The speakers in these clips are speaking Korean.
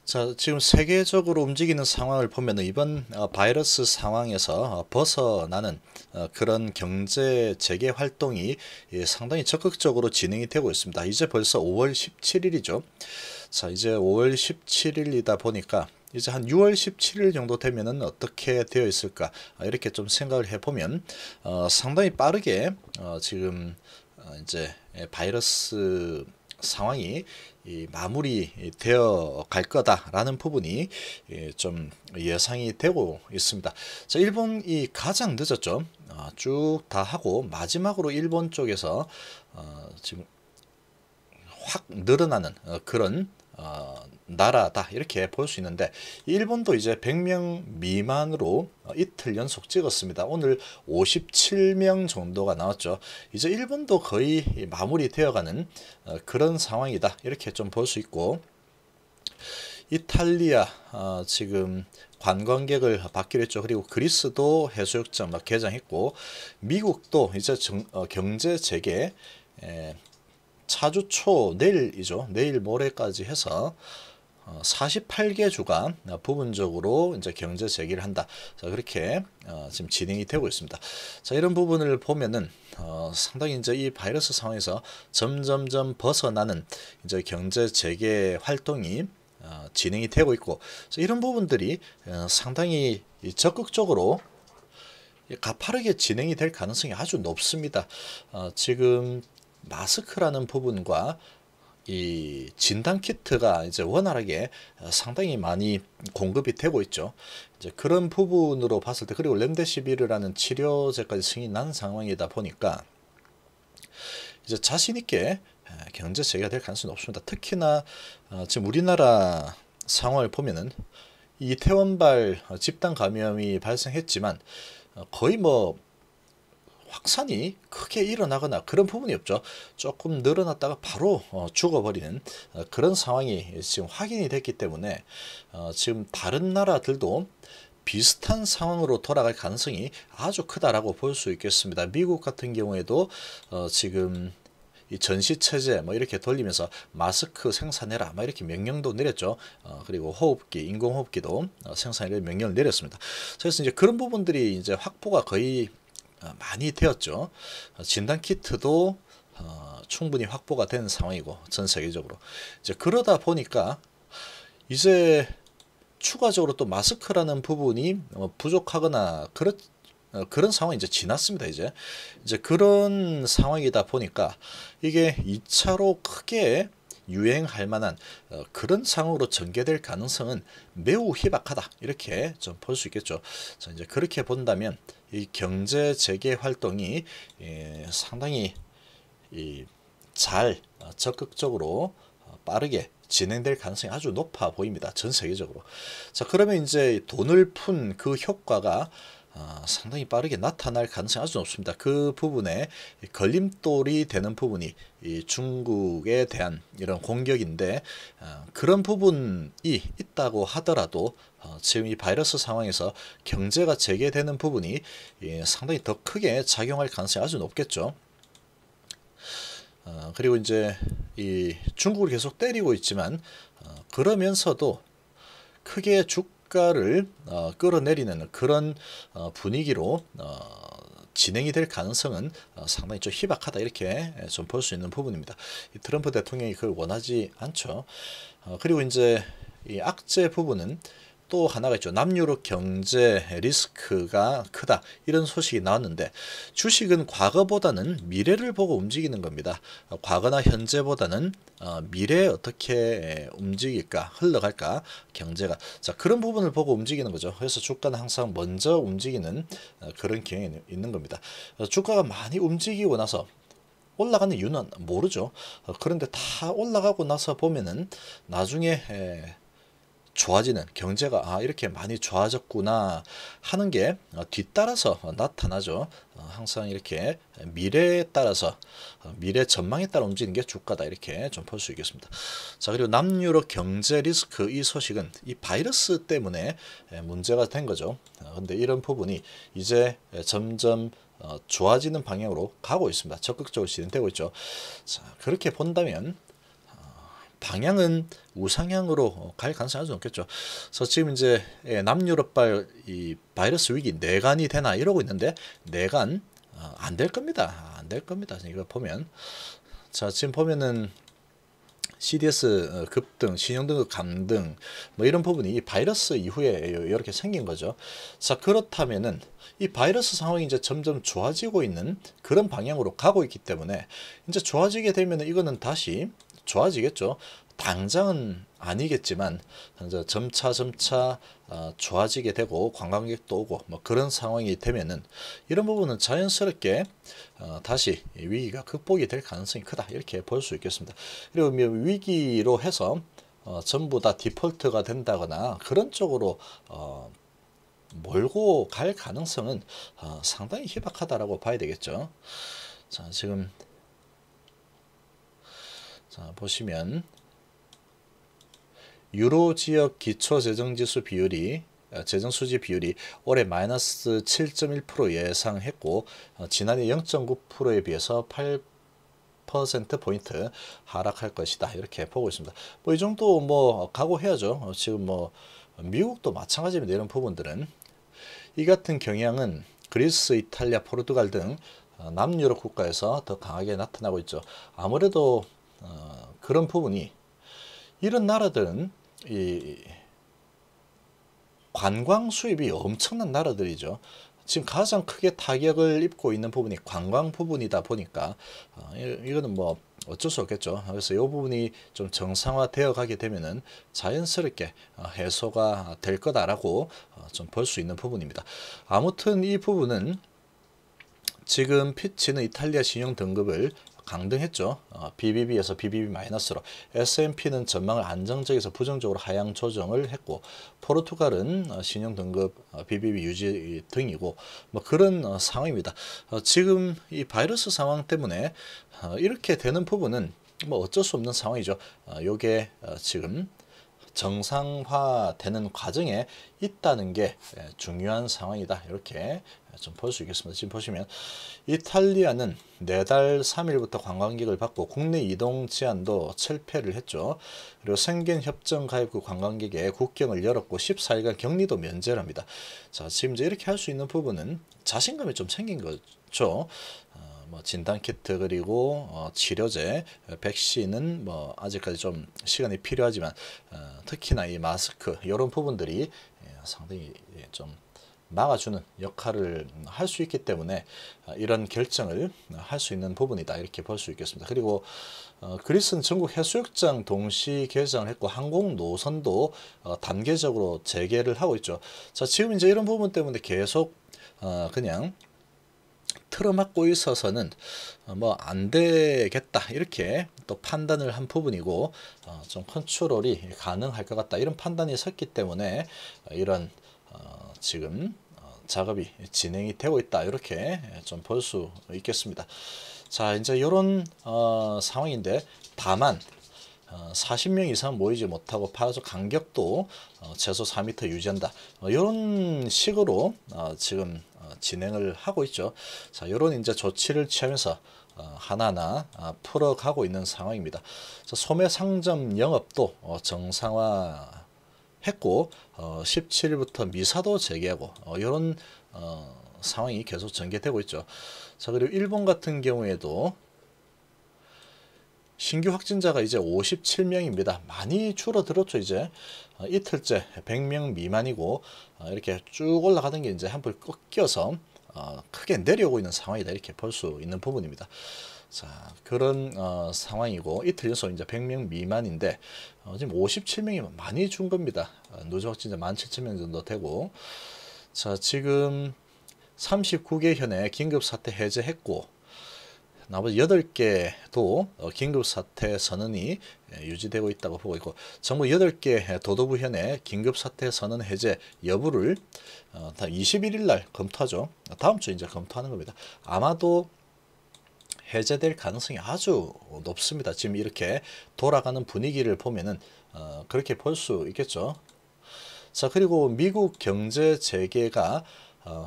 자, 지금 세계적으로 움직이는 상황을 보면 이번 바이러스 상황에서 벗어나는 그런 경제 재개 활동이 상당히 적극적으로 진행이 되고 있습니다. 이제 벌써 5월 17일이죠. 자, 이제 5월 17일이다 보니까 이제 한 6월 17일 정도 되면은 어떻게 되어 있을까 이렇게 좀 생각을 해보면 상당히 빠르게 지금 이제 바이러스 상황이 마무리되어 갈 거다라는 부분이 좀 예상이 되고 있습니다. 자, 일본이 가장 늦었죠. 쭉 다 하고 마지막으로 일본 쪽에서 지금 확 늘어나는 그런 나라다 이렇게 볼 수 있는데, 일본도 이제 100명 미만으로 이틀 연속 찍었습니다. 오늘 57명 정도가 나왔죠. 이제 일본도 거의 마무리 되어가는 그런 상황이다 이렇게 좀 볼 수 있고, 이탈리아 지금 관광객을 받기로 했죠. 그리고 그리스도 해수욕장 개장했고, 미국도 이제 경제 재개 차주 초 내일이죠. 내일 모레까지 해서 48개 주가 부분적으로 이제 경제 재개를 한다. 자, 그렇게 지금 진행이 되고 있습니다. 자, 이런 부분을 보면은 상당히 이제 이 바이러스 상황에서 점점점 벗어나는 이제 경제 재개 활동이 진행이 되고 있고, 이런 부분들이 상당히 적극적으로 가파르게 진행이 될 가능성이 아주 높습니다. 지금 마스크라는 부분과 이 진단 키트가 이제 원활하게 상당히 많이 공급이 되고 있죠. 이제 그런 부분으로 봤을 때, 그리고 렘데시비르라는 치료제까지 승인이 난 상황이다 보니까 이제 자신 있게 경제 재개가 될 가능성이 높습니다. 특히나 지금 우리나라 상황을 보면은 이태원발 집단 감염이 발생했지만 거의 뭐 확산이 크게 일어나거나 그런 부분이 없죠. 조금 늘어났다가 바로 죽어버리는 그런 상황이 지금 확인이 됐기 때문에 지금 다른 나라들도 비슷한 상황으로 돌아갈 가능성이 아주 크다라고 볼 수 있겠습니다. 미국 같은 경우에도 지금 이 전시 체제 이렇게 돌리면서 마스크 생산해라 이렇게 명령도 내렸죠. 그리고 호흡기, 인공호흡기도 생산을 명령을 내렸습니다. 그래서 이제 그런 부분들이 이제 확보가 거의 많이 되었죠. 진단 키트도 충분히 확보가 된 상황이고, 전 세계적으로 이제 그러다 보니까 이제 추가적으로 또 마스크라는 부분이 부족하거나 그런 상황이 이제 지났습니다. 이제 그런 상황이다 보니까 이게 2차로 크게 유행할 만한 그런 상황으로 전개될 가능성은 매우 희박하다 이렇게 좀 볼 수 있겠죠. 자, 이제 그렇게 본다면 이 경제 재개 활동이 상당히 잘 적극적으로 빠르게 진행될 가능성이 아주 높아 보입니다. 전 세계적으로. 자, 그러면 이제 돈을 푼 그 효과가 상당히 빠르게 나타날 가능성이 아주 높습니다. 그 부분에 걸림돌이 되는 부분이 이 중국에 대한 이런 공격인데, 그런 부분이 있다고 하더라도 지금 이 바이러스 상황에서 경제가 재개되는 부분이 상당히 더 크게 작용할 가능성이 아주 높겠죠. 그리고 이제 이 중국을 계속 때리고 있지만 그러면서도 크게 주가를 끌어내리는 그런 분위기로 진행이 될 가능성은 상당히 좀 희박하다 이렇게 좀 볼 수 있는 부분입니다. 이 트럼프 대통령이 그걸 원하지 않죠. 그리고 이제 이 악재 부분은 또 하나가 있죠. 남유럽 경제 리스크가 크다 이런 소식이 나왔는데, 주식은 과거보다는 미래를 보고 움직이는 겁니다. 과거나 현재보다는 미래에 어떻게 움직일까, 흘러갈까 경제가, 자, 그런 부분을 보고 움직이는 거죠. 그래서 주가는 항상 먼저 움직이는 그런 경향이 있는 겁니다. 주가가 많이 움직이고 나서 올라가는 이유는 모르죠. 그런데 다 올라가고 나서 보면은 나중에 좋아지는 경제가 이렇게 많이 좋아졌구나 하는 게 뒤따라서 나타나죠. 항상 이렇게 미래에 따라서 미래 전망에 따라 움직이는 게 주가다 이렇게 좀 볼 수 있겠습니다. 자, 그리고 남유럽 경제 리스크, 이 소식은 이 바이러스 때문에 문제가 된 거죠. 근데 이런 부분이 이제 점점 좋아지는 방향으로 가고 있습니다. 적극적으로 진행되고 있죠. 자, 그렇게 본다면 방향은 우상향으로 갈 가능성이 아주 높겠죠. 그래서 지금 이제 남유럽발 이 바이러스 위기 내관이 되나 이러고 있는데 내관 안 될 겁니다. 안 될 겁니다. 이거 보면 자 지금 보면은 CDS 급등, 신용등급 감등 뭐 이런 부분이 이 바이러스 이후에 이렇게 생긴 거죠. 자 그렇다면은 이 바이러스 상황이 이제 점점 좋아지고 있는 그런 방향으로 가고 있기 때문에 이제 좋아지게 되면 이거는 다시 좋아지겠죠. 당장은 아니겠지만 이제 점차 좋아지게 되고 관광객도 오고 뭐 그런 상황이 되면은 이런 부분은 자연스럽게 다시 위기가 극복이 될 가능성이 크다 이렇게 볼 수 있겠습니다. 그리고 위기로 해서 전부 다 디폴트가 된다거나 그런 쪽으로 몰고 갈 가능성은 상당히 희박하다라고 봐야 되겠죠. 자 지금 자 보시면 유로 지역 기초 재정지수 비율이 재정수지 비율이 올해 마이너스 7.1% 예상했고 지난해 0.9%에 비해서 8%포인트 하락할 것이다 이렇게 보고 있습니다. 뭐 이 정도 뭐 각오해야죠. 지금 뭐 미국도 마찬가지입니다. 이런 부분들은 이 같은 경향은 그리스, 이탈리아, 포르투갈 등 남유럽 국가에서 더 강하게 나타나고 있죠. 아무래도 그런 부분이 이런 나라들은 이 관광 수입이 엄청난 나라들이죠. 지금 가장 크게 타격을 입고 있는 부분이 관광 부분이다 보니까 이거는 뭐 어쩔 수 없겠죠. 그래서 이 부분이 좀 정상화되어 가게 되면은 자연스럽게 해소가 될 거다라고 좀 볼 수 있는 부분입니다. 아무튼 이 부분은 지금 피치는 이탈리아 신용 등급을 강등했죠. BBB에서 BBB 마이너스로 S&P는 전망을 안정적에서 부정적으로 하향 조정을 했고 포르투갈은 신용 등급 BBB 유지 등이고 뭐 그런 상황입니다. 지금 이 바이러스 상황 때문에 이렇게 되는 부분은 뭐 어쩔 수 없는 상황이죠. 요게 지금 정상화되는 과정에 있다는 게 중요한 상황이다. 이렇게 좀 볼 수 있겠습니다. 지금 보시면 이탈리아는 내달 3일부터 관광객을 받고 국내 이동 제한도 철폐를 했죠. 그리고 생겐 협정 가입국 관광객의 국경을 열었고 14일간 격리도 면제를 합니다. 자, 지금 이제 이렇게 할 수 있는 부분은 자신감이 좀 생긴 거죠. 뭐 진단 키트 그리고 치료제, 백신은 뭐 아직까지 좀 시간이 필요하지만 특히나 이 마스크 이런 부분들이 상당히 좀 막아주는 역할을 할 수 있기 때문에 이런 결정을 할 수 있는 부분이다 이렇게 볼 수 있겠습니다. 그리고 그리스는 전국 해수욕장 동시 개장을 했고 항공 노선도 단계적으로 재개를 하고 있죠. 자 지금 이제 이런 부분 때문에 계속 그냥 틀어막고 있어서는 뭐 안 되겠다 이렇게 또 판단을 한 부분이고 좀 컨트롤이 가능할 것 같다 이런 판단이 섰기 때문에 이런 지금 작업이 진행이 되고 있다 이렇게 좀 볼 수 있겠습니다. 자 이제 이런 상황인데 다만 40명 이상 모이지 못하고 파수 간격도 최소 4m 유지한다. 이런 식으로 지금 진행을 하고 있죠. 자, 이런 이제 조치를 취하면서 하나하나 풀어가고 있는 상황입니다. 자, 소매 상점 영업도 정상화했고 17일부터 미사도 재개하고 이런 상황이 계속 전개되고 있죠. 자, 그리고 일본 같은 경우에도 신규 확진자가 이제 57명입니다. 많이 줄어들었죠. 이제 이틀째 100명 미만이고 이렇게 쭉 올라가던 게 이제 한풀 꺾여서 크게 내려오고 있는 상황이다 이렇게 볼 수 있는 부분입니다. 자 그런 상황이고 이틀 연속 이제 100명 미만인데 지금 57명이 많이 준 겁니다. 누적 확진자 17,000명 정도 되고 자 지금 39개 현에 긴급사태 해제했고 나머지 8개도 긴급사태 선언이 유지되고 있다고 보고 있고 정부 8개 도도부 현에 긴급사태 선언 해제 여부를 다 21일 날 검토하죠. 다음 주 이제 검토하는 겁니다. 아마도 해제될 가능성이 아주 높습니다. 지금 이렇게 돌아가는 분위기를 보면은 그렇게 볼 수 있겠죠. 자 그리고 미국 경제 재개가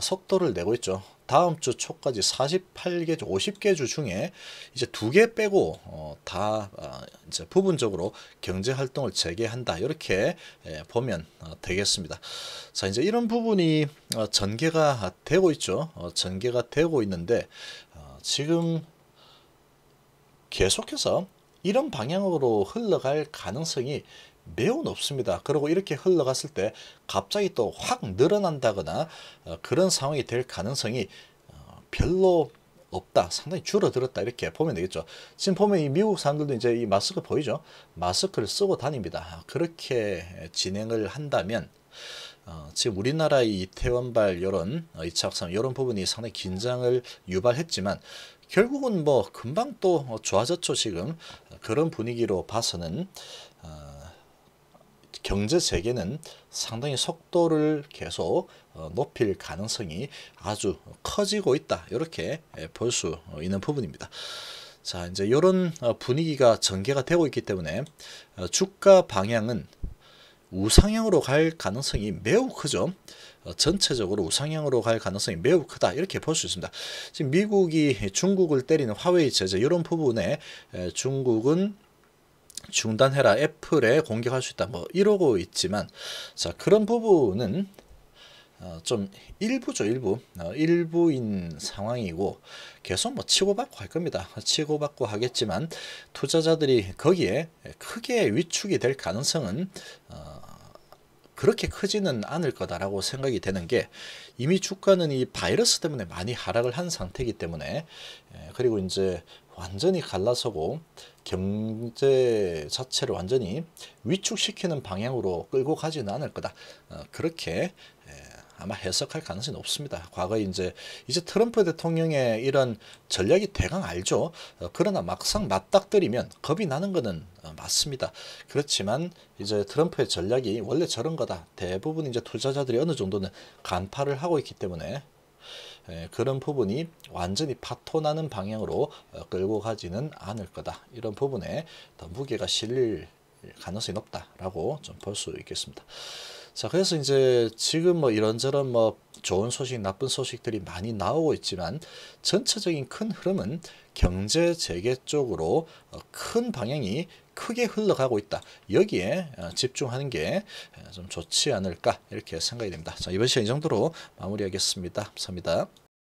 속도를 내고 있죠. 다음 주 초까지 48개 주, 50개 주 중에 이제 2개 빼고 다 이제 부분적으로 경제 활동을 재개한다. 이렇게 보면 되겠습니다. 자, 이제 이런 부분이 전개가 되고 있죠. 전개가 되고 있는데 지금 계속해서 이런 방향으로 흘러갈 가능성이 매우 높습니다. 그리고 이렇게 흘러갔을 때 갑자기 또 확 늘어난다거나 그런 상황이 될 가능성이 별로 없다. 상당히 줄어들었다. 이렇게 보면 되겠죠. 지금 보면 이 미국 사람들도 이제 이 마스크 보이죠? 마스크를 쓰고 다닙니다. 그렇게 진행을 한다면 지금 우리나라의 이태원발 이런 2차 확산 이런 부분이 상당히 긴장을 유발했지만 결국은 뭐 금방 또 좋아졌죠. 지금 그런 분위기로 봐서는 경제 재개는 상당히 속도를 계속 높일 가능성이 아주 커지고 있다. 이렇게 볼 수 있는 부분입니다. 자, 이제 이런 분위기가 전개가 되고 있기 때문에 주가 방향은 우상향으로 갈 가능성이 매우 크죠. 전체적으로 우상향으로 갈 가능성이 매우 크다. 이렇게 볼 수 있습니다. 지금 미국이 중국을 때리는 화웨이 제재 이런 부분에 중국은 중단해라, 애플에 공격할 수 있다, 뭐 이러고 있지만, 자, 그런 부분은 좀 일부죠. 일부인 상황이고 계속 뭐 치고받고 할 겁니다. 치고받고 하겠지만 투자자들이 거기에 크게 위축이 될 가능성은 그렇게 크지는 않을 거다라고 생각이 되는 게, 이미 주가는 이 바이러스 때문에 많이 하락을 한 상태이기 때문에, 그리고 이제 완전히 갈라서고 경제 자체를 완전히 위축시키는 방향으로 끌고 가지는 않을 거다. 그렇게 아마 해석할 가능성이 높습니다. 과거에 이제 트럼프 대통령의 이런 전략이 대강 알죠. 그러나 막상 맞닥뜨리면 겁이 나는 거는 맞습니다. 그렇지만 이제 트럼프의 전략이 원래 저런 거다. 대부분 이제 투자자들이 어느 정도는 간파를 하고 있기 때문에 그런 부분이 완전히 파토나는 방향으로 끌고 가지는 않을 거다. 이런 부분에 더 무게가 실릴 가능성이 높다라고 좀 볼 수 있겠습니다. 자, 그래서 이제 지금 뭐 이런저런 뭐 좋은 소식, 나쁜 소식들이 많이 나오고 있지만 전체적인 큰 흐름은 경제 재개 쪽으로 큰 방향이 크게 흘러가고 있다. 여기에 집중하는 게 좀 좋지 않을까 이렇게 생각이 됩니다. 자, 이번 시간 이 정도로 마무리하겠습니다. 감사합니다.